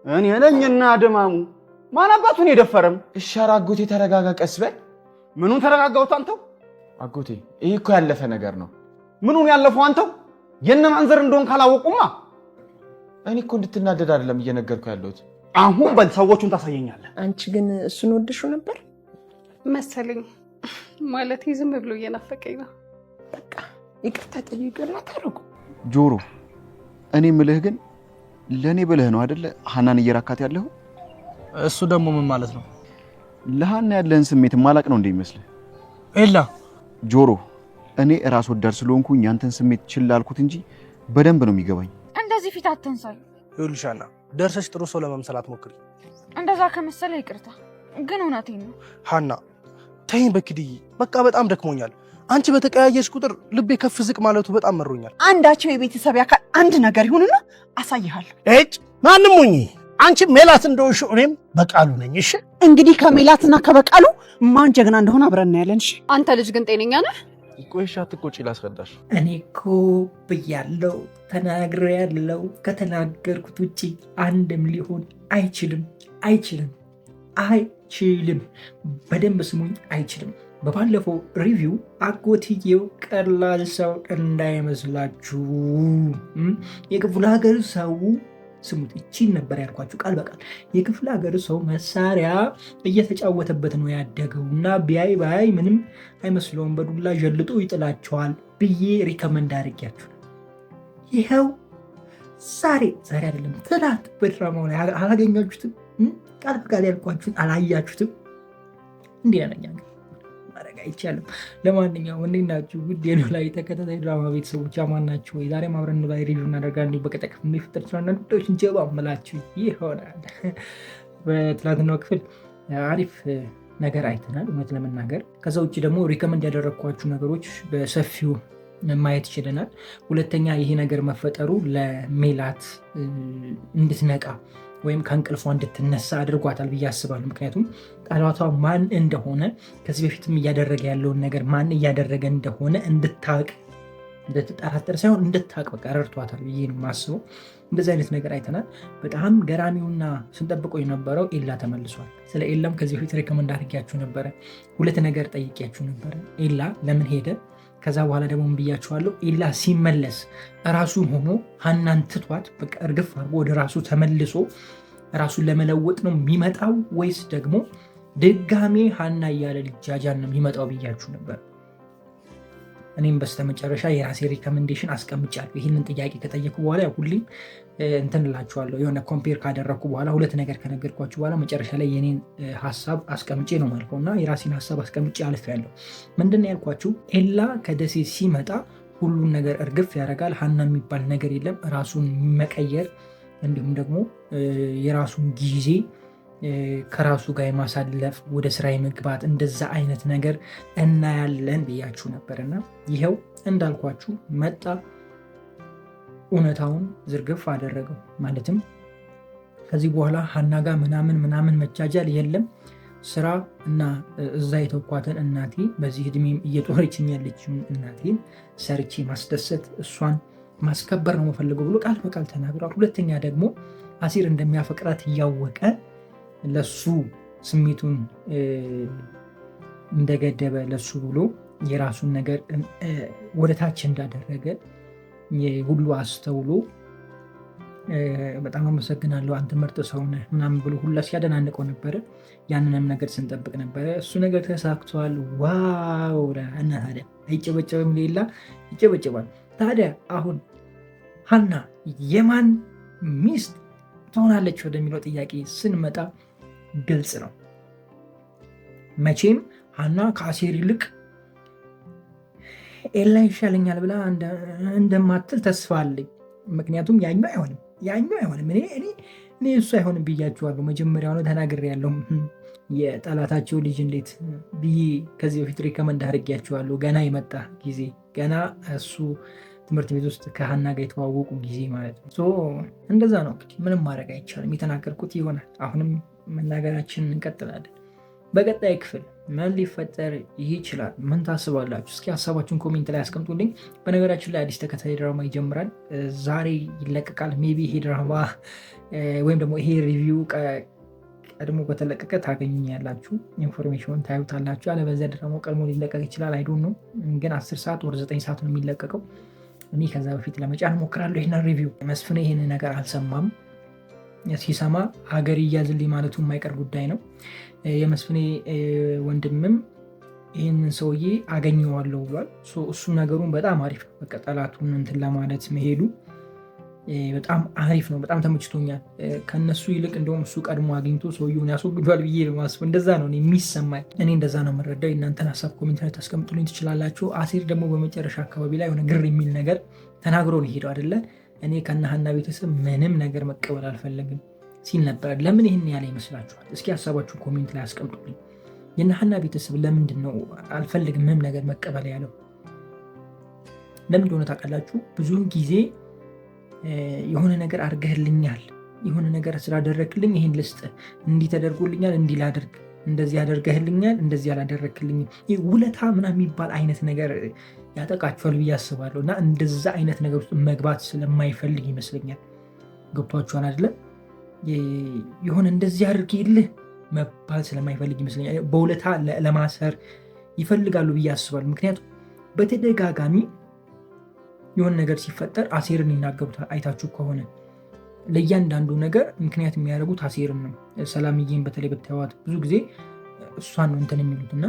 እኔ ነኝና ደማሙ ማን አባቱን የደፈረም? እሻራ አጎቴ ተረጋጋ፣ ቀስ በል። ምኑን ተረጋጋውት አንተው? አጎቴ ይሄ እኮ ያለፈ ነገር ነው። ምኑን ያለፈው አንተው? የነማን ዘር እንደሆን ካላወቁማ እኔ እኮ እንድትናደድ አይደለም እየነገርኩ ያለሁት። አሁን በል ሰዎቹን ታሳየኛለህ። አንቺ ግን እሱን ወድሽው ነበር መሰለኝ። ማለት ዝም ብሎ እየናፈቀኝ ነው። በቃ ይቅርታ ጠይቂውና ታረቁ። ጆሮ እኔ ምልህ ግን ለኔ ብለህ ነው አይደለ ሐናን እየራካት ያለው? እሱ ደግሞ ምን ማለት ነው? ለሐና ያለህን ስሜት ማላቅ ነው እንደሚመስልህ? ኤላ ጆሮ እኔ ራስ ወዳድ ስለሆንኩኝ ያንተን ስሜት ችላ አልኩት እንጂ በደንብ ነው የሚገባኝ። እንደዚህ ፊት አትንሳይ። ይኸውልሽ ሐና ደርሰሽ ጥሩ ሰው ለመምሰል አትሞክሪ። እንደዛ ከመሰለ ይቅርታ፣ ግን እውነቴን ነው። ሐና ተይኝ በክድዬ፣ በቃ በጣም ደክሞኛል። አንቺ በተቀያየሽ ቁጥር ልቤ ከፍ ዝቅ ማለቱ በጣም መሮኛል። አንዳቸው የቤተሰብ ያካል አንድ ነገር ይሁንና አሳይሃለሁ። እጭ ማንም ሁኚ አንቺ ሜላት እንደሆንሽ እኔም በቃሉ ነኝ። እሺ እንግዲህ ከሜላትና ከበቃሉ ማን ጀግና እንደሆነ አብረን እናያለን። እሺ አንተ ልጅ ግን ጤነኛ ነህ? ቆይሽ አትቆጪ፣ ላስረዳሽ። እኔ እኮ ብያለሁ፣ ተናግሬያለሁ። ከተናገርኩት ውጪ አንድም ሊሆን አይችልም። በደንብ ስሙኝ፣ አይችልም። በባለፈው ሪቪው አጎትዬው ቀላል ሰው እንዳይመስላችሁ የክፍለ ሀገር ሰው ስሙት፣ እቺን ነበር ያልኳችሁ ቃል በቃል። የክፍለ ሀገር ሰው መሳሪያ እየተጫወተበት ነው ያደገው እና ቢያይ ምንም አይመስለውም፣ በዱላ ጀልጦ ይጥላቸዋል ብዬ ሪከመንድ አድርጊያችሁ ይኸው ዛሬ አይደለም ትናንት በድራማው ላይ አላገኛችሁትም? ቃል በቃል ያልኳችሁን አላያችሁትም? እንዲህ ያነኛ ማድረግ አይቻልም። ለማንኛውም እንዴት ናችሁ ውድ የኖላዊ ተከታታይ ድራማ ቤተሰቦች፣ አማን ናችሁ ወይ? ዛሬም አብረን ኖላዊ ሪቪው እናደርጋለን። በቀጣይ ክፍል የሚፈጠር ይችላል ጉዳዮችን ጀባ መላችሁ ይሆናል። በትላንትናው ክፍል አሪፍ ነገር አይተናል እውነት ለመናገር። ከዛ ውጭ ደግሞ ሪከመንድ ያደረግኳችሁ ነገሮች በሰፊው ማየት ይችለናል። ሁለተኛ ይሄ ነገር መፈጠሩ ለሜላት እንድትነቃ ወይም ከእንቅልፏ እንድትነሳ አድርጓታል ብዬ አስባለሁ። ምክንያቱም ጠላቷ ማን እንደሆነ ከዚህ በፊትም እያደረገ ያለውን ነገር ማን እያደረገ እንደሆነ እንድታቅ፣ እንድትጠራጠር ሳይሆን እንድታቅ በቃ ረድቷታል ብዬ ነው የማስበው። እንደዚህ አይነት ነገር አይተናል። በጣም ገራሚውና ስንጠብቀው የነበረው ኤላ ተመልሷል። ስለ ኤላም ከዚህ በፊት ሬኮመንድ አድርጊያችሁ ነበረ። ሁለት ነገር ጠይቂያችሁ ነበረ። ኤላ ለምን ሄደ? ከዛ በኋላ ደግሞ ብያችኋለሁ፣ ኤላ ሲመለስ ራሱን ሆኖ ሐናን ትቷት በቃ እርግፍ አድርጎ ወደ ራሱ ተመልሶ ራሱን ለመለወጥ ነው የሚመጣው ወይስ ደግሞ ድጋሜ ሐና እያለ ልጃጃን ነው የሚመጣው ብያችሁ ነበር። እኔም በስተመጨረሻ የራሴ ሪኮሜንዴሽን አስቀምጫለሁ። ይህንን ጥያቄ ከጠየኩ በኋላ ሁሌም እንትን እላችኋለሁ፣ የሆነ ኮምፔር ካደረግኩ በኋላ ሁለት ነገር ከነገርኳችሁ በኋላ መጨረሻ ላይ የኔን ሀሳብ አስቀምጬ ነው ማልፈው እና የራሴን ሀሳብ አስቀምጬ አልፌያለሁ። ምንድን ነው ያልኳችሁ? ኤላ ከደሴ ሲመጣ ሁሉን ነገር እርግፍ ያደርጋል። ሐና የሚባል ነገር የለም። ራሱን መቀየር እንዲሁም ደግሞ የራሱን ጊዜ ከራሱ ጋር የማሳለፍ ወደ ስራ የመግባት እንደዛ አይነት ነገር እናያለን ብያችሁ ነበርና ይኸው እንዳልኳችሁ መጣ። እውነታውን ዝርግፍ አደረገው። ማለትም ከዚህ በኋላ ሐና ጋር ምናምን መጃጃል የለም። ስራ እና እዛ የተኳትን እናቴ በዚህ እድሜም እየጦረችኝ ያለችውን እናቴን ሰርቼ ማስደሰት፣ እሷን ማስከበር ነው የምፈልገው ብሎ ቃል በቃል ተናግሯል። ሁለተኛ ደግሞ አሲር እንደሚያፈቅራት እያወቀ ለሱ ስሜቱን እንደገደበ ለሱ ብሎ የራሱን ነገር ወደታች እንዳደረገ ሁሉ አስተውሎ በጣም አመሰግናለሁ አንተ ምርጥ ሰው ነህ ምናምን ብሎ ሁላ ሲያደናንቀው ነበረ። ያንንም ነገር ስንጠብቅ ነበረ። እሱ ነገር ተሳክቷል። ዋው! እና ታዲያ አይጨበጨብም? ሌላ ይጨበጨባል። ታዲያ አሁን ሐና የማን ሚስት ትሆናለች ወደሚለው ጥያቄ ስንመጣ ግልጽ ነው። መቼም ሐና ከአሴር ይልቅ ኤላ ይሻለኛል ብላ እንደማትል ተስፋ አለኝ። ምክንያቱም ያኛው አይሆንም እኔ እሱ አይሆንም ብያችኋለሁ። መጀመሪያውኑ ተናግሬያለሁ። የጠላታቸው ልጅ እንዴት ብዬ ከዚህ በፊት ሪከመንድ አድርጌያችኋለሁ። ገና የመጣ ጊዜ ገና እሱ ትምህርት ቤት ውስጥ ከሐና ጋር የተዋወቁ ጊዜ ማለት ነው። እንደዛ ነው እንግዲህ ምንም ማድረግ አይቻልም። የተናገርኩት ይሆናል። አሁንም መናገራችንን እንቀጥላለን። በቀጣይ ክፍል ምን ሊፈጠር ይችላል? ምን ታስባላችሁ? እስኪ ሀሳባችሁን ኮሜንት ላይ አስቀምጡልኝ። በነገራችን ላይ አዲስ ተከታታይ ድራማ ይጀምራል፣ ዛሬ ይለቀቃል። ሜቢ ይሄ ድራማ ወይም ደግሞ ይሄ ሪቪው ቀድሞ በተለቀቀ ታገኙኛላችሁ፣ ኢንፎርሜሽን ታዩታላችሁ። አለበለዚያ ድራማው ቀድሞ ሊለቀቅ ይችላል። አይዶን ነው ግን 10 ሰዓት ወደ 9 ሰዓት ነው የሚለቀቀው። እኔ ከዛ በፊት ለመጫን እሞክራለሁ ይህን ሪቪው። መስፍኔ ይህን ነገር አልሰማም። ሲሰማ ሀገር ይያዝልኝ ማለቱ የማይቀር ጉዳይ ነው። የመስፍኔ ወንድምም ይህንን ሰውዬ አገኘዋለሁ ብሏል። እሱ ነገሩን በጣም አሪፍ ነው። በቃ ጠላቱን እንትን ለማለት መሄዱ በጣም አሪፍ ነው። በጣም ተመችቶኛል። ከነሱ ይልቅ እንደውም እሱ ቀድሞ አግኝቶ ሰውየውን ያስወግዷል ብዬ ማስብ እንደዛ ነው የሚሰማኝ። እኔ እንደዛ ነው የምረዳው። የእናንተን ሀሳብ ኮሜንት ላይ ታስቀምጡልኝ ትችላላችሁ። አሴር ደግሞ በመጨረሻ አካባቢ ላይ የሆነ ግር የሚል ነገር ተናግሮ ነው ሄደው አይደለ? እኔ ከነሀና ቤተሰብ ምንም ነገር መቀበል አልፈለግም ሲል ነበር። ለምን ይህን ያለ ይመስላችኋል? እስኪ ሀሳባችሁን ኮሜንት ላይ አስቀምጡልኝ። የነሀና ቤተሰብ ለምንድን ነው አልፈልግም ምንም ነገር መቀበል ያለው? ለምን እንደሆነ ታውቃላችሁ? ብዙውን ጊዜ የሆነ ነገር አድርገህልኛል፣ የሆነ ነገር ስላደረግልኝ ይህን ልስጥ፣ እንዲህ ተደርጎልኛል፣ እንዲህ ላደርግ፣ እንደዚህ ያደርገህልኛል፣ እንደዚህ ያላደረግልኝ፣ ውለታ ምናምን የሚባል አይነት ነገር ያጠቃችኋል ብዬ አስባለሁ። እና እንደዛ አይነት ነገር ውስጥ መግባት ስለማይፈልግ ይመስለኛል። ገብቷችኋል አይደለም? የሆነ እንደዚህ አድርጌልህ መባል ስለማይፈልግ ይመስለኛል። በውለታ ለማሰር ይፈልጋሉ ብዬ አስባለሁ። ምክንያቱም በተደጋጋሚ የሆነ ነገር ሲፈጠር አሴርን ይናገሩታል። አይታችሁ ከሆነ ለእያንዳንዱ ነገር ምክንያት የሚያደርጉት አሴርን ነው። ሰላምዬን በተለይ ብታዩዋት ብዙ ጊዜ እሷን ነው እንትን የሚሉት እና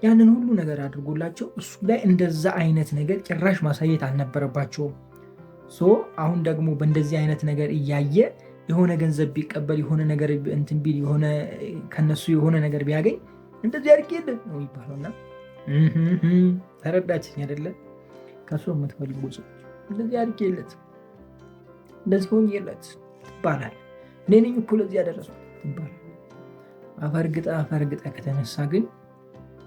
ያንን ሁሉ ነገር አድርጎላቸው እሱ ላይ እንደዛ አይነት ነገር ጭራሽ ማሳየት አልነበረባቸውም። አሁን ደግሞ በእንደዚህ አይነት ነገር እያየ የሆነ ገንዘብ ቢቀበል የሆነ ነገር እንትን ቢል የሆነ ከነሱ የሆነ ነገር ቢያገኝ እንደዚህ አድርጌ የለ ነው ይባለውና ተረዳችኝ አይደለ? ከሱ የምትፈልጉ ሰዎች እንደዚህ አድርጌለት እንደዚህ ሆኜለት ይባላል። እኔ ነኝ እኮ ለዚህ ያደረሱት ይባላል። አፈርግጠ ከተነሳ ግን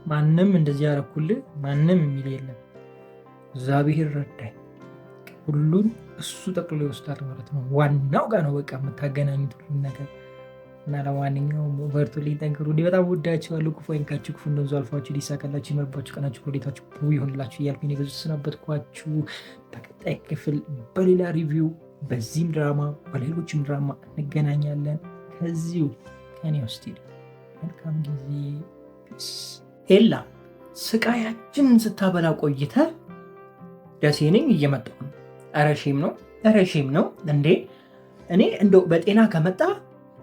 ማንም እንደዚህ ያደረኩልህ ማንም የሚል የለም። እግዚአብሔር ረዳኝ። ሁሉን እሱ ጠቅሎ ይወስዳል ማለት ነው። ዋናው ጋር ነው በቃ የምታገናኙት ሁሉን ነገር እና ለማንኛውም በርቱልኝ፣ ጠንክሩ። በጣም ወዳችኋለሁ። ክፉ አይንካችሁ፣ ክፉ እንደዙ አልፏችሁ፣ ሊሳካላችሁ፣ ይመርባችሁ፣ ቀናችሁ ወዴታችሁ ይሆንላችሁ እያልኩኝ እኔ በዚህ ተሰናበትኳችሁ። በቀጣይ ክፍል በሌላ ሪቪው በዚህም ድራማ በሌሎችም ድራማ እንገናኛለን። ከዚሁ ከኔ ውስጥ መልካም ጊዜ። ኤላ ስቃያችንን ስታበላ ቆይተ ደሴ ነኝ እየመጣሁ ነው። ኧረ ሼም ነው እንዴ! እኔ እንደው በጤና ከመጣ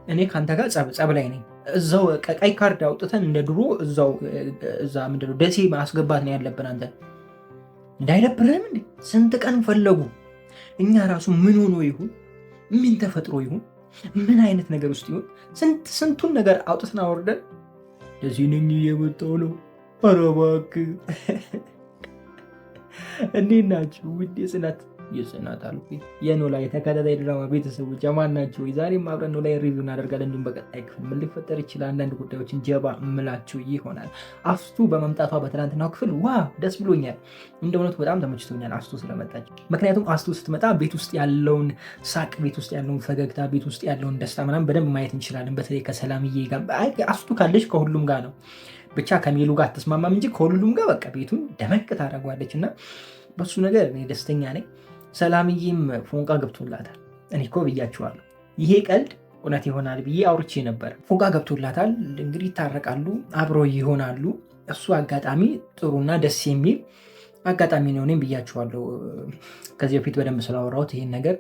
እኔ ከአንተ ጋር ጸብ ላይ ነኝ። እዛው ቀይ ካርድ አውጥተን እንደ ድሮ እዛ ምንድነው ደሴ ማስገባት ነው ያለብን። አንተ እንዳይደብርህም እንዴ! ስንት ቀን ፈለጉ። እኛ ራሱ ምን ሆኖ ይሁን ምን ተፈጥሮ ይሁን ምን አይነት ነገር ውስጥ ይሁን ስንቱን ነገር አውጥተን አወርደን ደሴ ነኝ እየመጣሁ ነው። ኧረ እባክህ እንዴት ናችሁ ውድ የጽናት አልኩ የኖላዊ ተከታታይ ድራማ ቤተሰቦች ማን ናቸው? ዛሬም አብረን ኖላዊ ሪቪው እናደርጋለን። እንዲሁም በቀጣይ ክፍል ምን ሊፈጠር ይችላል አንዳንድ ጉዳዮችን ጀባ እምላችሁ ይሆናል። አስቱ በመምጣቷ በትናንትናው ክፍል ደስ ብሎኛል። እንደ እውነቱ በጣም ተመችቶኛል አስቱ ስለመጣች። ምክንያቱም አስቱ ስትመጣ ቤት ውስጥ ያለውን ሳቅ፣ ቤት ውስጥ ያለውን ፈገግታ፣ ቤት ውስጥ ያለውን ደስታ ምናምን በደንብ ማየት እንችላለን። በተለይ ከሰላምዬ ጋር አስቱ ካለች ከሁሉም ጋር ነው። ብቻ ከሜሉ ጋር አትስማማም እንጂ ከሁሉም ጋር በቃ ቤቱን ደመቅ ታደርጓለች እና በሱ ነገር እኔ ደስተኛ ነኝ። ሰላምዬም ፎንቃ ገብቶላታል። እኔ እኮ ብያችኋለሁ ይሄ ቀልድ እውነት ይሆናል ብዬ አውርቼ ነበር። ፎንቃ ገብቶላታል። እንግዲህ ይታረቃሉ፣ አብሮ ይሆናሉ። እሱ አጋጣሚ ጥሩና ደስ የሚል አጋጣሚ ነው። እኔም ብያችኋለሁ ከዚህ በፊት በደንብ ስላወራሁት ይሄን ነገር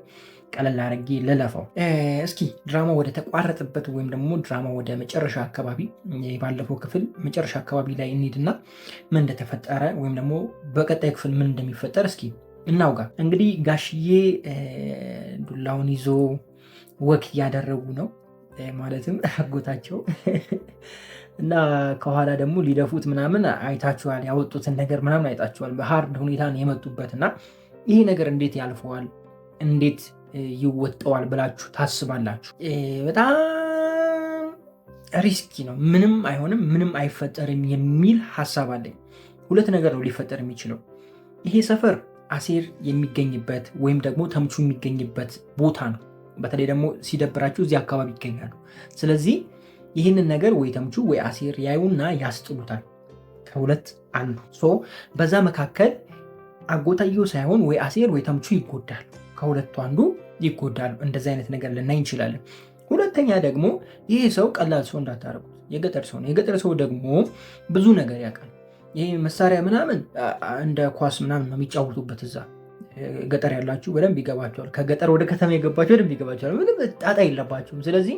ቀለል አድርጌ ልለፈው። እስኪ ድራማ ወደ ተቋረጠበት ወይም ደግሞ ድራማ ወደ መጨረሻ አካባቢ ባለፈው ክፍል መጨረሻ አካባቢ ላይ እንሂድና ምን እንደተፈጠረ ወይም ደግሞ በቀጣይ ክፍል ምን እንደሚፈጠር እስኪ እናውጋ። እንግዲህ ጋሽዬ ዱላውን ይዞ ወክ እያደረጉ ነው፣ ማለትም አጎታቸው እና ከኋላ ደግሞ ሊደፉት ምናምን አይታችኋል። ያወጡትን ነገር ምናምን አይታችኋል። በሀርድ ሁኔታ ነው የመጡበት እና ይሄ ነገር እንዴት ያልፈዋል፣ እንዴት ይወጣዋል ብላችሁ ታስባላችሁ? በጣም ሪስኪ ነው። ምንም አይሆንም፣ ምንም አይፈጠርም የሚል ሀሳብ አለኝ። ሁለት ነገር ነው ሊፈጠር የሚችለው። ይሄ ሰፈር አሴር የሚገኝበት ወይም ደግሞ ተምቹ የሚገኝበት ቦታ ነው። በተለይ ደግሞ ሲደብራችሁ እዚህ አካባቢ ይገኛሉ። ስለዚህ ይህንን ነገር ወይ ተምቹ ወይ አሴር ያዩና ያስጥሉታል። ከሁለት አንዱ በዛ መካከል አጎታየው ሳይሆን ወይ አሴር ወይ ተምቹ ይጎዳሉ። ከሁለቱ አንዱ ይጎዳሉ። እንደዚህ አይነት ነገር ልናይ እንችላለን። ሁለተኛ ደግሞ ይሄ ሰው ቀላል ሰው እንዳታረጉት፣ የገጠር ሰው ነው። የገጠር ሰው ደግሞ ብዙ ነገር ያውቃል። ይሄ መሳሪያ ምናምን እንደ ኳስ ምናምን ነው የሚጫወቱበት። እዛ ገጠር ያላችሁ በደንብ ይገባቸዋል። ከገጠር ወደ ከተማ የገባቸው በደንብ ይገባቸዋል። ምንም ጣጣ የለባቸውም። ስለዚህ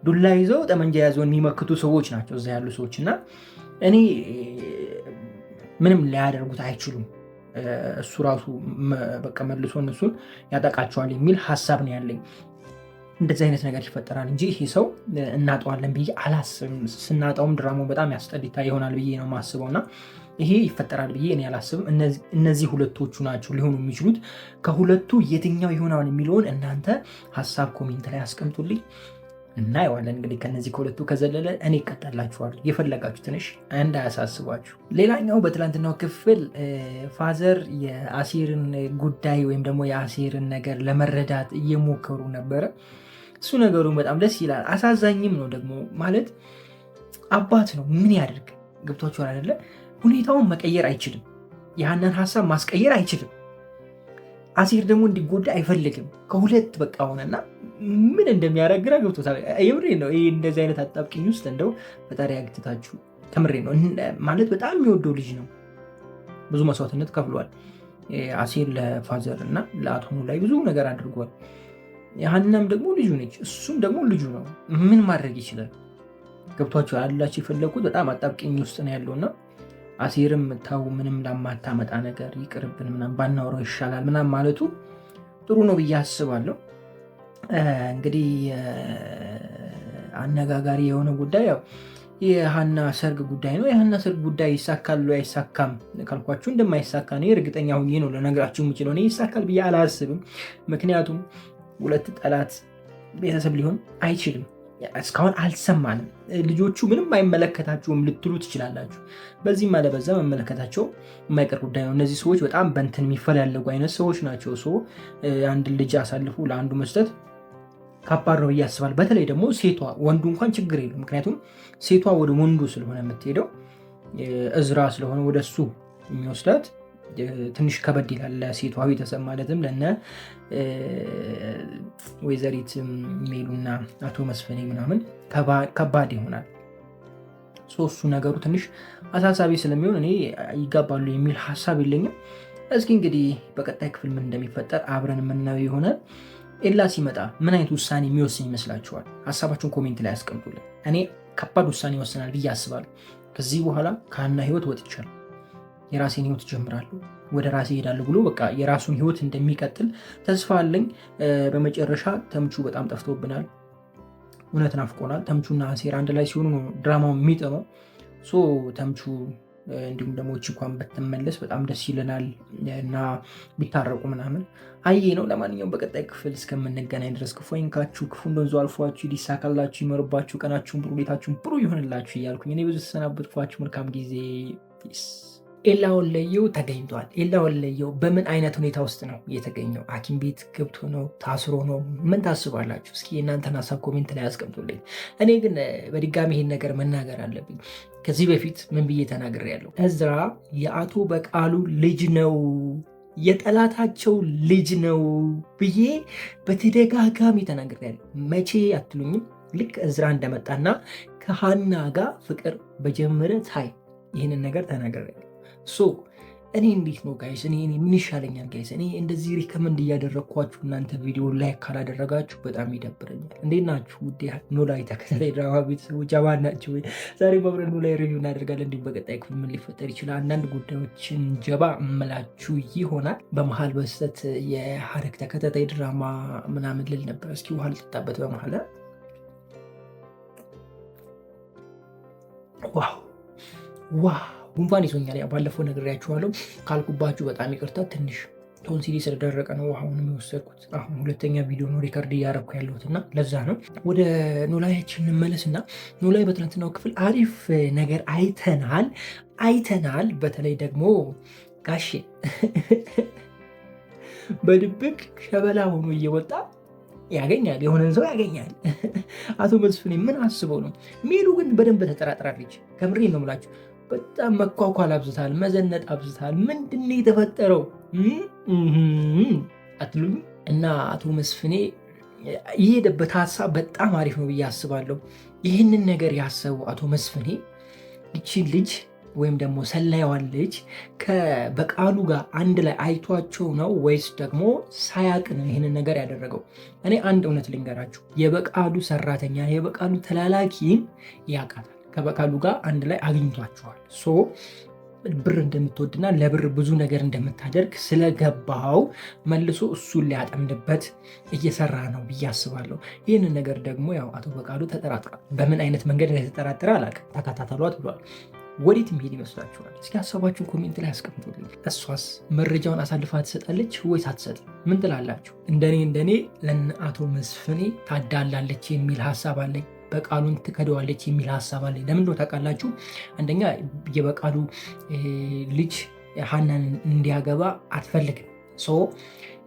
ዱላ ይዘው ጠመንጃ ያዘውን የሚመክቱ ሰዎች ናቸው እዛ ያሉ ሰዎች እና እኔ ምንም ሊያደርጉት አይችሉም። እሱ ራሱ በቃ መልሶ እነሱን ያጠቃቸዋል የሚል ሀሳብ ነው ያለኝ። እንደዚህ አይነት ነገር ይፈጠራል እንጂ ይሄ ሰው እናጠዋለን ብዬ አላስብም። ስናጣውም ድራማው በጣም ያስጠሊታ ይሆናል ብዬ ነው የማስበው እና ይሄ ይፈጠራል ብዬ እኔ አላስብም። እነዚህ ሁለቶቹ ናቸው ሊሆኑ የሚችሉት። ከሁለቱ የትኛው ይሆናል የሚለውን እናንተ ሀሳብ ኮሜንት ላይ አስቀምጡልኝ። እናየዋለን እንግዲህ ከነዚህ ከሁለቱ ከዘለለ እኔ እቀጣላችኋለሁ። የፈለጋችሁ ትንሽ እንዳያሳስባችሁ። ሌላኛው በትላንትናው ክፍል ፋዘር የአሴርን ጉዳይ ወይም ደግሞ የአሴርን ነገር ለመረዳት እየሞከሩ ነበረ። እሱ ነገሩ በጣም ደስ ይላል። አሳዛኝም ነው ደግሞ ማለት አባት ነው። ምን ያደርግ ገብቷችኋል አይደለ? ሁኔታውን መቀየር አይችልም። ያንን ሀሳብ ማስቀየር አይችልም። አሴር ደግሞ እንዲጎዳ አይፈልግም። ከሁለት በቃ ሆነና ምን እንደሚያረግራ ገብቶታል። የምሬ ነው። ይህ እንደዚህ አይነት አጣብቂኝ ውስጥ እንደው ፈጣሪ ያግትታችሁ። ከምሬ ነው ማለት በጣም የሚወደው ልጅ ነው። ብዙ መስዋዕትነት ከፍሏል አሴር ለፋዘር እና ለአቶሙ ላይ ብዙ ነገር አድርጓል። ሀናም ደግሞ ልጁ ነች፣ እሱም ደግሞ ልጁ ነው። ምን ማድረግ ይችላል? ገብቷቸው አላቸው የፈለጉት በጣም አጣብቂኝ ውስጥ ነው ያለውና አሴርም ታው ምንም ላማታመጣ ነገር ይቅርብን ምናምን ባናወራው ይሻላል ምናምን ማለቱ ጥሩ ነው ብዬ አስባለሁ። እንግዲህ አነጋጋሪ የሆነ ጉዳይ ያው የሀና ሰርግ ጉዳይ ነው። የሀና ሰርግ ጉዳይ ይሳካል አይሳካም ካልኳችሁ እንደማይሳካ ነው እርግጠኛ ሆኜ ነው ለነገራችሁ የምችለው። እኔ ይሳካል ብዬ አላስብም። ምክንያቱም ሁለት ጠላት ቤተሰብ ሊሆን አይችልም። እስካሁን አልሰማንም። ልጆቹ ምንም አይመለከታቸውም ልትሉ ትችላላችሁ። በዚህም አለበዛ መመለከታቸው የማይቀር ጉዳይ ነው። እነዚህ ሰዎች በጣም በንትን የሚፈላለጉ አይነት ሰዎች ናቸው። አንድ ልጅ አሳልፎ ለአንዱ መስጠት ከባድ ነው ብዬ አስባለሁ። በተለይ ደግሞ ሴቷ፣ ወንዱ እንኳን ችግር የለም። ምክንያቱም ሴቷ ወደ ወንዱ ስለሆነ የምትሄደው እዝራ ስለሆነ ወደ እሱ የሚወስዳት ትንሽ ከበድ ይላል ለሴቷ ቤተሰብ ማለትም ለነ ወይዘሪት ሜሉና አቶ መስፍኔ ምናምን ከባድ ይሆናል። እሱ ነገሩ ትንሽ አሳሳቢ ስለሚሆን እኔ ይጋባሉ የሚል ሀሳብ የለኝም። እስኪ እንግዲህ በቀጣይ ክፍል ምን እንደሚፈጠር አብረን የምናየው ይሆናል። ኤላ ሲመጣ ምን አይነት ውሳኔ የሚወስን ይመስላችኋል? ሀሳባችሁን ኮሜንት ላይ ያስቀምጡልን። እኔ ከባድ ውሳኔ ይወስናል ብዬ አስባለሁ። ከዚህ በኋላ ከሀና ህይወት ወጥቻለሁ፣ የራሴን ህይወት ጀምራለሁ፣ ወደ ራሴ ሄዳለሁ ብሎ በቃ የራሱን ህይወት እንደሚቀጥል ተስፋ አለኝ። በመጨረሻ ተምቹ በጣም ጠፍቶብናል፣ እውነት ናፍቆናል። ተምቹና አሴር አንድ ላይ ሲሆኑ ነው ድራማው የሚጥመው። ተምቹ እንዲሁም ደግሞ እንኳን ብትመለስ በጣም ደስ ይለናል እና ቢታረቁ ምናምን አየ ነው። ለማንኛውም በቀጣይ ክፍል እስከምንገናኝ ድረስ ክፉ አይንካችሁ፣ ክፉ እንደወንዙ አልፏችሁ፣ ሊሳካላችሁ፣ ይመርባችሁ፣ ቀናችሁን ብሩ፣ ቤታችሁን ብሩ ይሆንላችሁ እያልኩኝ እኔ ብዙ ተሰናበትኳችሁ። መልካም ጊዜ። ኤላ ወለየው ተገኝቷል። ኤላ ወለየው በምን አይነት ሁኔታ ውስጥ ነው የተገኘው? ሐኪም ቤት ገብቶ ነው? ታስሮ ነው? ምን ታስባላችሁ? እስኪ የእናንተን ሀሳብ ኮሜንት ላይ ያስቀምጡልኝ። እኔ ግን በድጋሚ ይሄን ነገር መናገር አለብኝ። ከዚህ በፊት ምን ብዬ ተናግሬያለሁ? እዝራ የአቶ በቃሉ ልጅ ነው፣ የጠላታቸው ልጅ ነው ብዬ በተደጋጋሚ ተናግሬያለሁ። መቼ አትሉኝም? ልክ እዝራ እንደመጣና ከሀና ጋር ፍቅር በጀመረ ታይ ይህንን ነገር ተናግሬያለሁ። እኔ እንዴት ነው ጋይስ? እኔ ምን ይሻለኛል ጋይስ? እኔ እንደዚህ ሪከመንድ እያደረግኳችሁ እናንተ ቪዲዮ ላይክ ካላደረጋችሁ በጣም ይደብረኛል። እንዴት ናችሁ? ውድ ኖላዊ ተከታታይ ድራማ ቤተሰቦች አባል ናቸው ወይ? ዛሬ በአብረን ኖላዊ ሪቪው እናደርጋለን። እንዲሁም በቀጣይ ክፍል ምን ሊፈጠር ይችላል አንዳንድ ጉዳዮችን ጀባ እምላችሁ ይሆናል። በመሀል በስተት የሐረግ ተከታታይ ድራማ ምናምን ልል ነበር። እስኪ ውሃ ልጠጣበት በመሀል። ዋው ጉንፋን ይዞኛል። ባለፈው ነግሬያችኋለሁ። ካልኩባችሁ በጣም ይቅርታ። ትንሽ ቶንሲሊ ስለደረቀ ነው ውሃውን የወሰድኩት። አሁን ሁለተኛ ቪዲዮ ነው ሪከርድ እያደረኩ ያለሁት እና ለዛ ነው። ወደ ኖላያችን እንመለስና ኖላዊ በትናንትናው ክፍል አሪፍ ነገር አይተናል። በተለይ ደግሞ ጋሼ በድብቅ ሸበላ ሆኖ እየወጣ ያገኛል፣ የሆነን ሰው ያገኛል። አቶ መስፍኔ ምን አስበው ነው? ሜሉ ግን በደንብ ተጠራጥራለች። ከምሬ ነው የምላችሁ። በጣም መኳኳል አብዝታል፣ መዘነጥ አብዝታል። ምንድን ነው የተፈጠረው አትሉኝ? እና አቶ መስፍኔ የሄደበት ሀሳብ በጣም አሪፍ ነው ብዬ አስባለሁ። ይህንን ነገር ያሰቡ አቶ መስፍኔ ይቺን ልጅ ወይም ደግሞ ሰላይዋን ልጅ ከበቃሉ ጋር አንድ ላይ አይቷቸው ነው ወይስ ደግሞ ሳያቅ ነው ይህንን ነገር ያደረገው? እኔ አንድ እውነት ልንገራችሁ፣ የበቃሉ ሰራተኛ የበቃሉ ተላላኪን ያውቃታል። ከበቃሉ ጋር አንድ ላይ አግኝቷቸዋል። ብር እንደምትወድና ለብር ብዙ ነገር እንደምታደርግ ስለገባው መልሶ እሱን ሊያጠምድበት እየሰራ ነው ብዬ አስባለሁ። ይህንን ነገር ደግሞ ያው አቶ በቃሉ ተጠራጥሯል። በምን አይነት መንገድ እንደተጠራጠረ አላውቅም። ተከታተሏት ብሏል። ወዴት የሚሄድ ይመስላችኋል? እስኪ ሀሳባችሁን ኮሜንት ላይ አስቀምጡልኝ። እሷስ መረጃውን አሳልፋ ትሰጣለች ወይስ አትሰጥም? ምን ትላላችሁ? እንደኔ ለነ አቶ መስፍኔ ታዳላለች የሚል ሀሳብ አለኝ። በቃሉን ትከደዋለች የሚል ሀሳብ አለኝ። ለምን ነው ታውቃላችሁ? አንደኛ የበቃሉ ልጅ ሀናን እንዲያገባ አትፈልግም።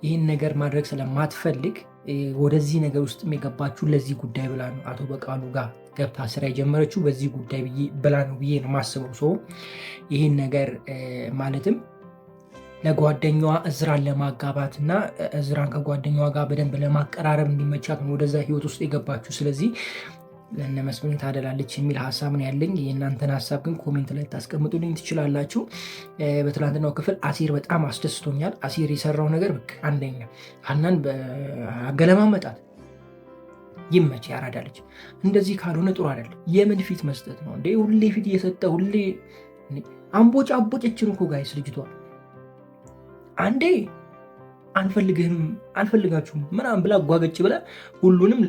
ይህን ነገር ማድረግ ስለማትፈልግ ወደዚህ ነገር ውስጥ የገባችሁ ለዚህ ጉዳይ ብላ ነው። አቶ በቃሉ ጋር ገብታ ስራ የጀመረችው በዚህ ጉዳይ ብላ ነው ብዬ ነው የማስበው። ይህን ነገር ማለትም ለጓደኛዋ እዝራን ለማጋባት እና እዝራን ከጓደኛዋ ጋር በደንብ ለማቀራረብ እንዲመቻት ነው ወደዛ ህይወት ውስጥ የገባችሁ። ስለዚህ ለእነ መስፍኔ ታደላለች የሚል ሀሳብ ነው ያለኝ። የእናንተን ሀሳብ ግን ኮሜንት ላይ ታስቀምጡልኝ ትችላላችሁ። በትላንትናው ክፍል አሲር በጣም አስደስቶኛል። አሲር የሰራው ነገር አንደኛ ሀናን በአገለማመጣት ይመች ያራዳለች። እንደዚህ ካልሆነ ጥሩ አይደለም። የምን ፊት መስጠት ነው እንዴ? ሁሌ ፊት እየሰጠ ሁሌ አምቦጭ አቦጨችን እኮ ጋይስ። ልጅቷ አንዴ አንፈልግህም አልፈልጋችሁም ምናምን ብላ ጓገጭ ብላ ሁሉንም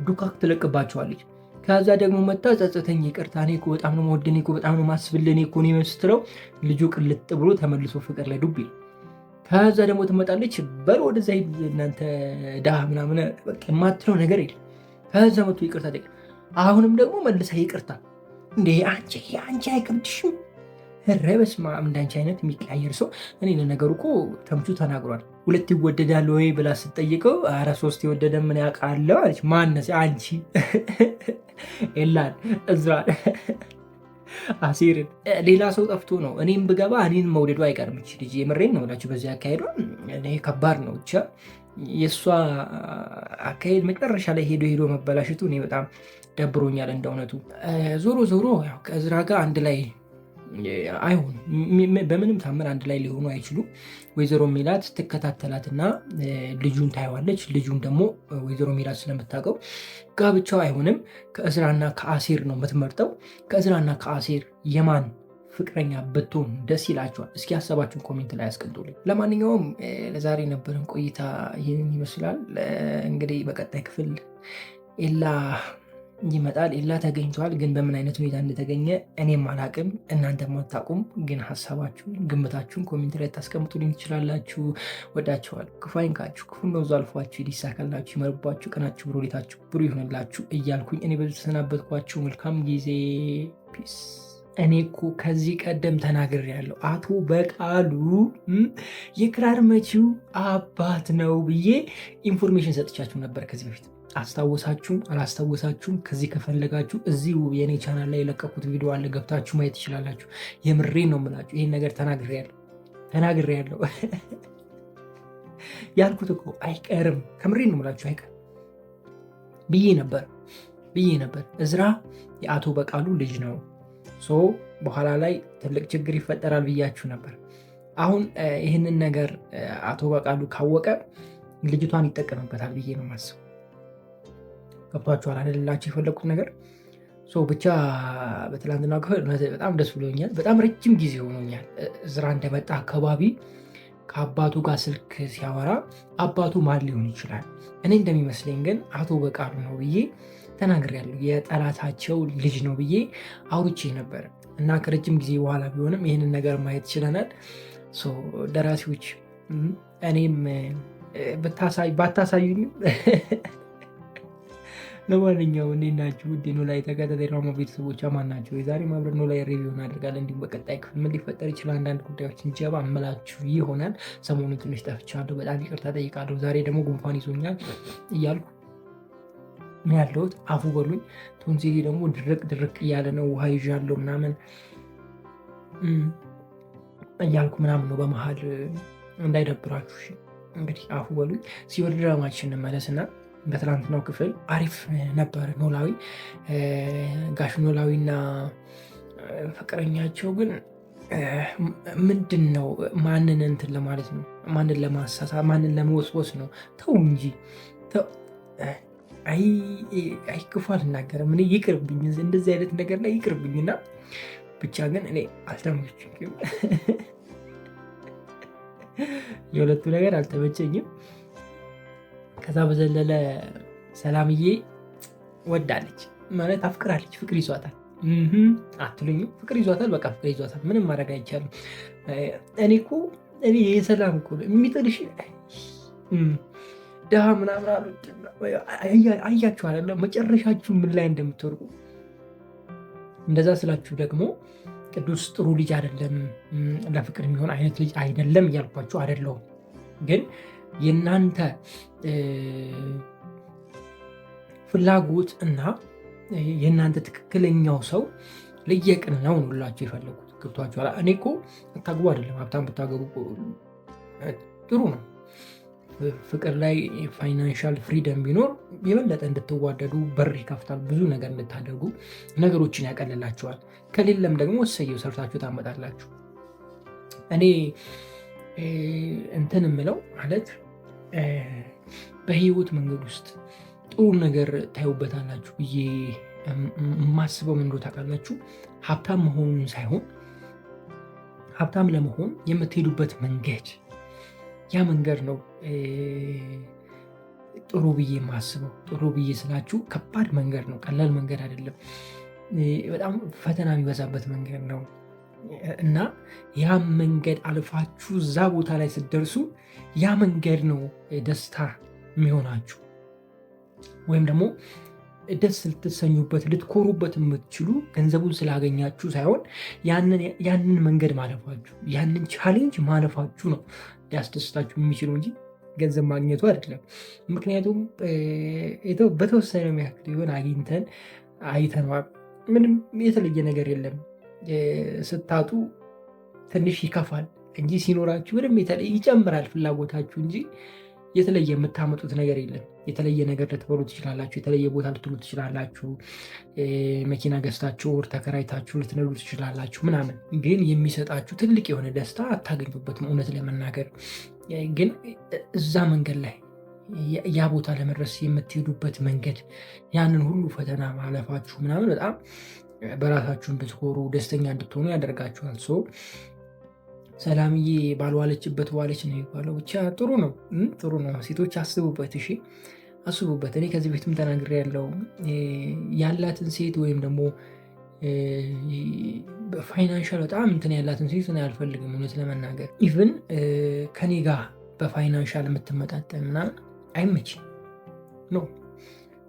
ዱካክ ትለቅባቸዋለች። ከዛ ደግሞ መታ ጸጸተኝ፣ ይቅርታ፣ እኔ እኮ በጣም ነው የምወድህ፣ እኔ እኮ በጣም ነው የማስብልህ፣ እኔ እኮ ነው ስትለው ልጁ ቅልጥ ብሎ ተመልሶ ፍቅር ላይ ዱብ ይላል። ከዛ ደግሞ ትመጣለች፣ በል ወደዛ ሂድ እናንተ ድሃ ምናምን በቃ የማትለው ነገር የለም። ከዛ መቶ ይቅርታ ጠይቅ። አሁንም ደግሞ መልሳ ይቅርታ። እንዴ አንቺ አይከብድሽም? ኧረ በስመ አብ! እንዳንቺ አይነት የሚቀያየር ሰው እኔ ለነገሩ እኮ ተምቹ ተናግሯል። 2 ይወደዳል ወይ ብላ ስትጠይቀው ኧረ 3 የወደደ ምን ያውቃለው አለች። ማነስ አንቺ ኤላን እዝራን አሲርን ሌላ ሰው ጠፍቶ ነው። እኔም ብገባ እኔን መውደዱ አይቀርም። እቺ ልጅ የምሬን ነው ብላችሁ በዚህ አካሄዷ እኔ ከባድ ነው። ብቻ የእሷ አካሄድ መጨረሻ ላይ ሄዶ መበላሽቱ እኔ በጣም ደብሮኛል እንደ እውነቱ። ዞሮ ያው ከእዝራ ጋር አንድ ላይ አይሆኑም። በምንም ታምር አንድ ላይ ሊሆኑ አይችሉም። ወይዘሮ ሜላት ትከታተላትና ልጁን ታየዋለች። ልጁን ደግሞ ወይዘሮ ሜላት ስለምታውቀው ጋብቻው አይሆንም። ከእዝራና ከአሴር ነው የምትመርጠው። ከእዝራና ከአሴር የማን ፍቅረኛ ብትሆን ደስ ይላቸዋል? እስኪ ሀሳባችሁን ኮሜንት ላይ ያስቀምጡልኝ። ለማንኛውም ለዛሬ የነበረን ቆይታ ይህንን ይመስላል። እንግዲህ በቀጣይ ክፍል ኤላ ይመጣል። ኤላ ተገኝቷል፣ ግን በምን አይነት ሁኔታ እንደተገኘ እኔም አላቅም፣ እናንተም አታውቁም። ግን ሀሳባችሁን ግምታችሁን ኮሜንት ላይ ታስቀምጡልኝ ትችላላችሁ። ወዳችኋል። ክፉ አይንካችሁ፣ ክፉ ነው አልፏችሁ፣ ይሳካላችሁ፣ ይመርባችሁ፣ ቀናችሁ ብሩህ፣ ሌታችሁ ብሩህ ይሆንላችሁ እያልኩኝ እኔ በዚህ ተሰናበትኳችሁ። መልካም ጊዜ። ፒስ። እኔ እኮ ከዚህ ቀደም ተናግሬያለሁ። አቶ በቃሉ የክራር መቺው አባት ነው ብዬ ኢንፎርሜሽን ሰጥቻችሁ ነበር ከዚህ በፊት። አስታወሳችሁም አላስታወሳችሁም? ከዚህ ከፈለጋችሁ እዚህ የኔ ቻናል ላይ የለቀኩት ቪዲዮ አለ፣ ገብታችሁ ማየት ትችላላችሁ። የምሬን ነው የምላችሁ። ይህን ነገር ተናግሬያለሁ ያልኩት እኮ አይቀርም። ከምሬን ነው የምላችሁ አይቀርም ብዬ ነበር። እዝራ የአቶ በቃሉ ልጅ ነው። በኋላ ላይ ትልቅ ችግር ይፈጠራል ብያችሁ ነበር። አሁን ይህንን ነገር አቶ በቃሉ ካወቀ ልጅቷን ይጠቀምበታል ብዬ ነው የማስበው። ገብቷችኋል አይደላችሁ? የፈለግኩት ነገር ብቻ በትላንትና ክፍል በጣም ደስ ብሎኛል። በጣም ረጅም ጊዜ ሆኖኛል እዝራ እንደመጣ አካባቢ ከአባቱ ጋር ስልክ ሲያወራ አባቱ ማን ሊሆን ይችላል? እኔ እንደሚመስለኝ ግን አቶ በቃሉ ነው ብዬ ተናግሬያለሁ። የጠላታቸው ልጅ ነው ብዬ አውርቼ ነበር እና ከረጅም ጊዜ በኋላ ቢሆንም ይህንን ነገር ማየት ችለናል። ደራሲዎች እኔም ባታሳዩኝም ለማንኛውም እንዴት ናችሁ? ውድ ኖላዊ ተከታታይ ድራማ ቤተሰቦች አማን ናቸው? የዛሬ አብረን ኖላዊ ሪቪው እናደርጋለን። እንዲሁም በቀጣይ ክፍል ምን ሊፈጠር ይችላል አንዳንድ ጉዳዮችን ጀባ እምላችሁ ይሆናል። ሰሞኑን ትንሽ ጠፍቻለሁ፣ በጣም ይቅርታ ጠይቃለሁ። ዛሬ ደግሞ ጉንፋን ይዞኛል እያልኩ ያለሁት አፉ በሉኝ። ቶንሲሌ ደግሞ ድርቅ እያለ ነው። ውሃ ይዣለሁ ምናምን እያልኩ ምናምን ነው። በመሀል እንዳይደብራችሁ እንግዲህ አፉ በሉኝ። ሲወድ ድራማችን እንመለስና በትናንትናው ክፍል አሪፍ ነበር። ኖላዊ ጋሽ ኖላዊና ፍቅረኛቸው ግን ምንድን ነው ማንን እንትን ለማለት ነው፣ ማንን ለማሳሳ፣ ማንን ለመወስወስ ነው። ተው እንጂ አይ ክፉ አልናገርም እኔ ይቅርብኝ፣ እንደዚህ አይነት ነገር ላይ ይቅርብኝና ብቻ ግን እኔ አልተመቸኝም። የሁለቱ ነገር አልተመቸኝም። ከዛ በዘለለ ሰላምዬ ወዳለች ማለት አፍቅራለች፣ ፍቅር ይዟታል አትሉኝም? ፍቅር ይዟታል፣ በቃ ፍቅር ይዟታል። ምንም ማድረግ አይቻልም። እኔ የሰላም እኮ የሚጥልሽ ድሃ ምናምን አሉ። አያችሁ አለ መጨረሻችሁ ምን ላይ እንደምትወርቁ። እንደዛ ስላችሁ ደግሞ ቅዱስ ጥሩ ልጅ አይደለም፣ ለፍቅር የሚሆን አይነት ልጅ አይደለም እያልኳችሁ አይደለሁም። ግን የእናንተ ፍላጎት እና የእናንተ ትክክለኛው ሰው ለየቅን ነው ሁላችሁ የፈለጉት። ገብቷችኋል? እኔ እኮ አታግቡ አይደለም፣ ሀብታም ብታገቡ ጥሩ ነው። ፍቅር ላይ ፋይናንሻል ፍሪደም ቢኖር የበለጠ እንድትዋደዱ በር ይከፍታል። ብዙ ነገር እንድታደርጉ ነገሮችን ያቀልላችኋል። ከሌለም ደግሞ እሰየው ሰርታችሁ ታመጣላችሁ። እኔ እንትን የምለው ማለት በህይወት መንገድ ውስጥ ጥሩ ነገር ታዩበታላችሁ ብዬ የማስበው ምን እንደሆነ ታውቃላችሁ? ሀብታም መሆኑን ሳይሆን ሀብታም ለመሆን የምትሄዱበት መንገድ፣ ያ መንገድ ነው ጥሩ ብዬ የማስበው። ጥሩ ብዬ ስላችሁ ከባድ መንገድ ነው፣ ቀላል መንገድ አይደለም። በጣም ፈተና የሚበዛበት መንገድ ነው እና ያ መንገድ አልፋችሁ እዛ ቦታ ላይ ስትደርሱ ያ መንገድ ነው ደስታ የሚሆናችሁ፣ ወይም ደግሞ ደስ ልትሰኙበት ልትኮሩበት የምትችሉ ገንዘቡን ስላገኛችሁ ሳይሆን ያንን መንገድ ማለፋችሁ፣ ያንን ቻሌንጅ ማለፋችሁ ነው ሊያስደስታችሁ የሚችሉ እንጂ ገንዘብ ማግኘቱ አይደለም። ምክንያቱም በተወሰነ ያክል ይሆን አግኝተን አይተነዋል። ምንም የተለየ ነገር የለም። ስታጡ ትንሽ ይከፋል እንጂ ሲኖራችሁ ምንም ይጨምራል ፍላጎታችሁ እንጂ የተለየ የምታመጡት ነገር የለም። የተለየ ነገር ልትበሉ ትችላላችሁ፣ የተለየ ቦታ ልትሉ ትችላላችሁ፣ መኪና ገዝታችሁ ወር ተከራይታችሁ ልትነዱ ትችላላችሁ ምናምን። ግን የሚሰጣችሁ ትልቅ የሆነ ደስታ አታገኙበትም። እውነት ለመናገር ግን እዛ መንገድ ላይ ያ ቦታ ለመድረስ የምትሄዱበት መንገድ፣ ያንን ሁሉ ፈተና ማለፋችሁ ምናምን በጣም በራሳችሁ እንድትኮሩ ደስተኛ እንድትሆኑ ያደርጋችኋል። ሰላምዬ ባልዋለችበት ዋለች ነው የሚባለው። ብቻ ጥሩ ነው። ሴቶች አስቡበት፣ እሺ አስቡበት። እኔ ከዚህ በፊትም ተናግሬ ያለው ያላትን ሴት ወይም ደግሞ በፋይናንሻል በጣም እንትን ያላትን ሴት እኔ አልፈልግም። እውነት ለመናገር ኢቭን ከኔ ጋር በፋይናንሻል የምትመጣጠን ምናምን አይመችም ነው፣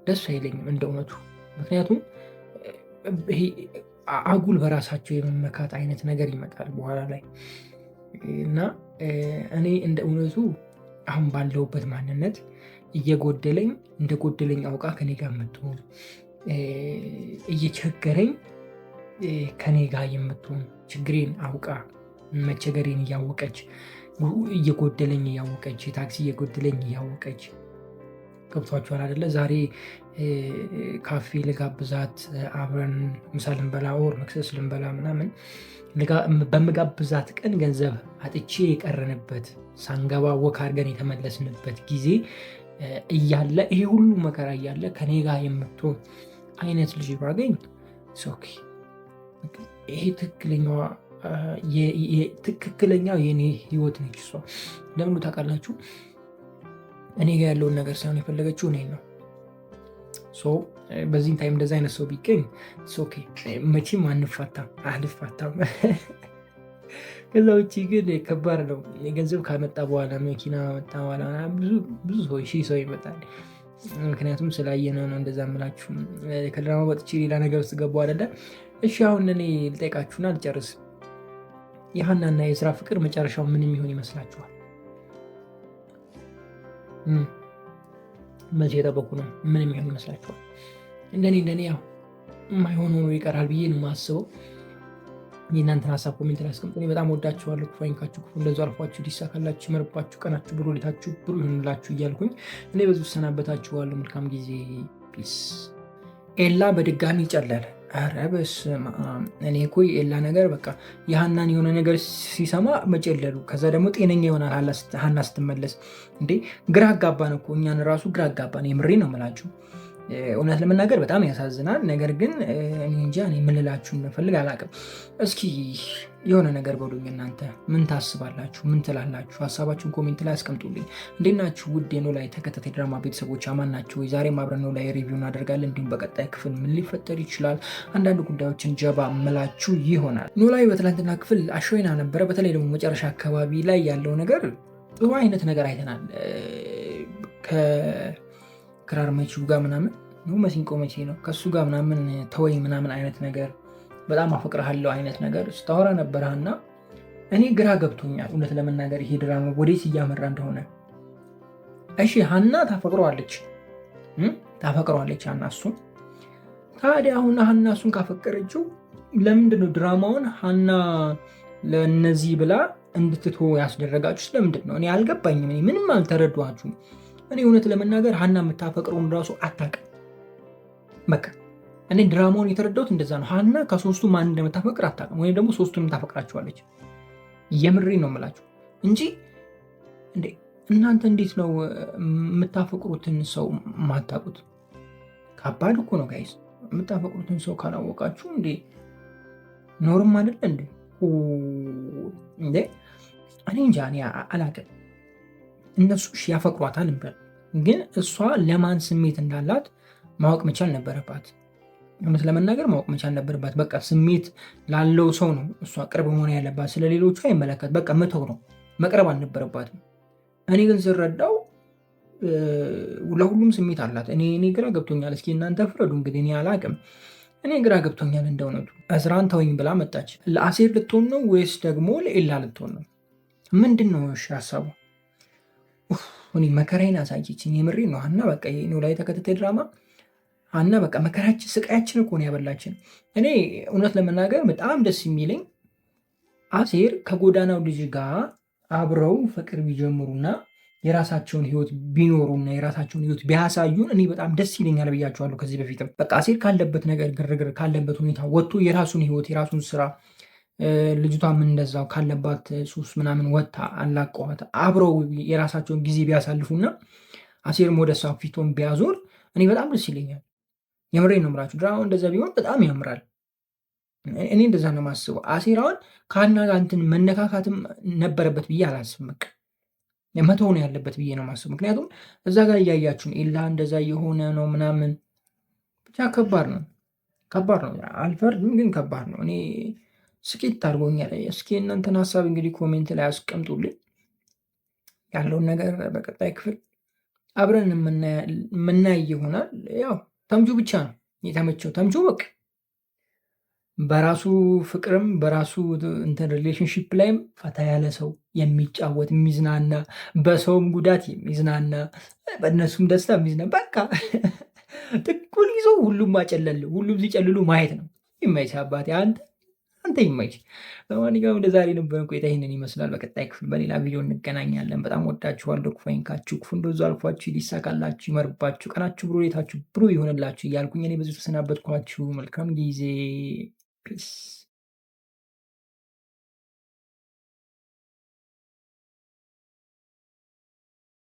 ደስ አይለኝም እንደ እውነቱ። ምክንያቱም ይሄ አጉል በራሳቸው የመመካት አይነት ነገር ይመጣል በኋላ ላይ እና እኔ እንደ እውነቱ አሁን ባለሁበት ማንነት እየጎደለኝ እንደ ጎደለኝ አውቃ ከኔ ጋር የምትሆን እየቸገረኝ ከኔ ጋር የምትሆን ችግሬን አውቃ መቸገሬን እያወቀች እየጎደለኝ እያወቀች የታክሲ እየጎደለኝ እያወቀች ገብቷችኋል አይደለ? ዛሬ ካፌ ልጋብዛት አብረን ምሳ ልንበላ ወር መክሰስ ልንበላ ምናምን በምጋብዛት ቀን ገንዘብ አጥቼ የቀረንበት ሳንገባ ወክ አድርገን የተመለስንበት ጊዜ እያለ ይሄ ሁሉ መከራ እያለ ከኔ ጋር የምትሆን አይነት ልጅ ባገኝ ይሄ ትክክለኛው የኔ ህይወት ነች እሷ። ለምኑ ታውቃላችሁ? እኔ ጋር ያለውን ነገር ሳይሆን የፈለገችው እኔ ነው። በዚህም ታይም እንደዚ አይነት ሰው ቢገኝ መቼም አልፋታም። ከዛ ውጭ ግን ከባድ ነው። ገንዘብ ካመጣ በኋላ መኪና መጣ በኋላ ብዙ ሰው ይመጣል። ምክንያቱም ስላየነው ነው እንደዛ የምላችሁ። ከድራማ ወጥቼ ሌላ ነገር ውስጥ ገባሁ አይደለ? እሺ አሁን እኔ ልጠይቃችሁና ልጨርስ። የሀናና የእዝራ ፍቅር መጨረሻው ምን የሚሆን ይመስላችኋል? መልስ የጠበቁ ነው። ምን የሚሆን ይመስላችኋል? እንደኔ ያው የማይሆን ሆኖ ይቀራል ብዬ ነው የማስበው። የእናንተን ሀሳብ ኮሜንት ላይ አስቀምጡ። እኔ በጣም ወዳችኋለሁ። ክፉ አይንካችሁ፣ ክፉ እንደዚሁ አልፏችሁ፣ ሊሳካላችሁ፣ ይመርባችሁ፣ ቀናችሁ ብሩ፣ ሌታችሁ ብሩ ይሁንላችሁ እያልኩኝ እኔ በዙ ሰናበታችኋለሁ። መልካም ጊዜ። ፒስ። ኤላ በድጋሚ ጨለለ። ኧረ በስመ አብ። እኔ እኮ የኤላ ነገር በቃ የሀናን የሆነ ነገር ሲሰማ መጨለሉ፣ ከዛ ደግሞ ጤነኛ ይሆናል ሀና ስትመለስ። እንዴ ግራ አጋባን እኮ እኛን ራሱ ግራ አጋባን። የምሬ ነው የምላችሁ። እውነት ለመናገር በጣም ያሳዝናል። ነገር ግን እኔ እንጃ እኔ ምን ልላችሁ እንደፈልግ አላውቅም። እስኪ የሆነ ነገር በሉኝ። እናንተ ምን ታስባላችሁ? ምን ትላላችሁ? ሀሳባችሁን ኮሜንት ላይ አስቀምጡልኝ። እንዴት ናችሁ ውድ የኖላዊ ተከታታይ ድራማ ቤተሰቦች? አማን ናችሁ? ዛሬም አብረን ኖላዊ ሪቪው እናደርጋለን። እንዲሁም በቀጣይ ክፍል ምን ሊፈጠር ይችላል አንዳንድ ጉዳዮችን ጀባ ምላችሁ ይሆናል። ኖላዊ በትላንትና ክፍል አሾይና ነበረ። በተለይ ደግሞ መጨረሻ አካባቢ ላይ ያለው ነገር ጥሩ አይነት ነገር አይተናል። ክራር መቺው ጋር ምናምን ነው መሲንቆ መቼ ነው ከሱ ጋር ምናምን ተወይ ምናምን አይነት ነገር በጣም አፈቅርሃለሁ አይነት ነገር ስታወራ ነበረና እኔ ግራ ገብቶኛል እውነት ለመናገር ይሄ ድራማ ወዴት እያመራ እንደሆነ። እሺ ሀና ታፈቅረዋለች ሀና እሱን። ታዲያ አሁን ሀና እሱን ካፈቀረችው ለምንድነው ድራማውን ሀና ለነዚህ ብላ እንድትቶ ያስደረጋችሁ? ለምንድን ነው? እኔ አልገባኝም። እኔ ምንም አልተረዷችሁም። እኔ እውነት ለመናገር ሀና የምታፈቅረውን ራሱ አታውቅም። በቃ እኔ ድራማውን የተረዳሁት እንደዛ ነው። ሀና ከሶስቱ ማን እንደምታፈቅር አታውቅም፣ ወይም ደግሞ ሶስቱንም ታፈቅራቸዋለች። የምሬ ነው የምላችሁ እንጂ እንዴ እናንተ እንዴት ነው የምታፈቅሩትን ሰው ማታውቁት? ከባድ እኮ ነው ጋይስ። የምታፈቅሩትን ሰው ካላወቃችሁ እንዴ ኖርም አይደለ እንዴ? እኔ እንጃ እኔ አላውቅም። እነሱ ያፈቅሯታል እንበል፣ ግን እሷ ለማን ስሜት እንዳላት ማወቅ መቻል ነበረባት። እውነት ለመናገር ማወቅ መቻል ነበረባት። በቃ ስሜት ላለው ሰው ነው እሷ ቅርብ መሆን ያለባት። ስለሌሎቹ አይመለከት። በቃ መተው ነው፣ መቅረብ አልነበረባትም። እኔ ግን ስረዳው ለሁሉም ስሜት አላት። እኔ ግራ ገብቶኛል። እስኪ እናንተ ፍረዱ እንግዲህ። እኔ አላቅም። እኔ ግራ ገብቶኛል እንደ እውነቱ። እዝራን ተወኝ ብላ መጣች። ለአሴር ልትሆን ነው ወይስ ደግሞ ለኤላ ልትሆን ነው? ምንድን ነው እሺ ሀሳቡ? እኔ መከራዬን አሳየችኝ። የምሬ ነው ሀና። በቃ ኖላዊ ተከታታይ ድራማ ሀና በቃ መከራችን ስቃያችን እኮ ነው ያበላችን። እኔ እውነት ለመናገር በጣም ደስ የሚለኝ አሴር ከጎዳናው ልጅ ጋር አብረው ፍቅር ቢጀምሩና የራሳቸውን ህይወት ቢኖሩና የራሳቸውን ህይወት ቢያሳዩን እኔ በጣም ደስ ይለኛል ብያቸዋለሁ ከዚህ በፊትም። በቃ አሴር ካለበት ነገር ግርግር ካለበት ሁኔታ ወጥቶ የራሱን ህይወት የራሱን ስራ ልጅቷም እንደዛው ካለባት ሱስ ምናምን ወጥታ አላቀዋት አብረው የራሳቸውን ጊዜ ቢያሳልፉና አሴርም ወደ እሷ ፊቱን ቢያዞር እኔ በጣም ደስ ይለኛል። የምሬን ነው የምላችሁ። ድራማው እንደዛ ቢሆን በጣም ያምራል። እኔ እንደዛ ነው የማስበው። አሴር አሁን ከሀና ጋር እንትን መነካካትም ነበረበት ብዬ አላስብም። በቃ መተው ነው ያለበት ብዬ ነው የማስበው። ምክንያቱም እዛ ጋር እያያችሁን ኤላ እንደዛ የሆነ ነው ምናምን ብቻ ከባድ ነው። አልፈርድም፣ ግን ከባድ ነው። እኔ ስኬት አድርጎኛል። እስኪ እናንተን ሀሳብ እንግዲህ ኮሜንት ላይ አስቀምጡልኝ። ያለውን ነገር በቀጣይ ክፍል አብረን የምናይ ይሆናል። ያው ተምቹ ብቻ ነው የተመቸው። ተምቹ በቃ በራሱ ፍቅርም በራሱ እንትን ሪሌሽንሽፕ ላይም ፈታ ያለ ሰው የሚጫወት የሚዝናና፣ በሰውም ጉዳት የሚዝናና፣ በእነሱም ደስታ የሚዝናና በቃ ጥቁል ይዞ ሁሉም ማጨለል፣ ሁሉም ሲጨልሉ ማየት ነው። ይመች አባቴ አንተ ይመች። በማንኛውም እንደ ዛሬ ነበር ቆይታ ይህንን ይመስላል። በቀጣይ ክፍል በሌላ ቪዲዮ እንገናኛለን። በጣም ወዳችኋለሁ። ክፉ አይንካችሁ፣ ክፉ እንደዙ አልፏችሁ፣ ሊሳካላችሁ፣ ይመርባችሁ፣ ቀናችሁ ብሩ፣ ሌታችሁ ብሩ ይሆንላችሁ እያልኩኝ እኔ በዚሁ ተሰናበትኳችሁ። መልካም ጊዜ። ፒስ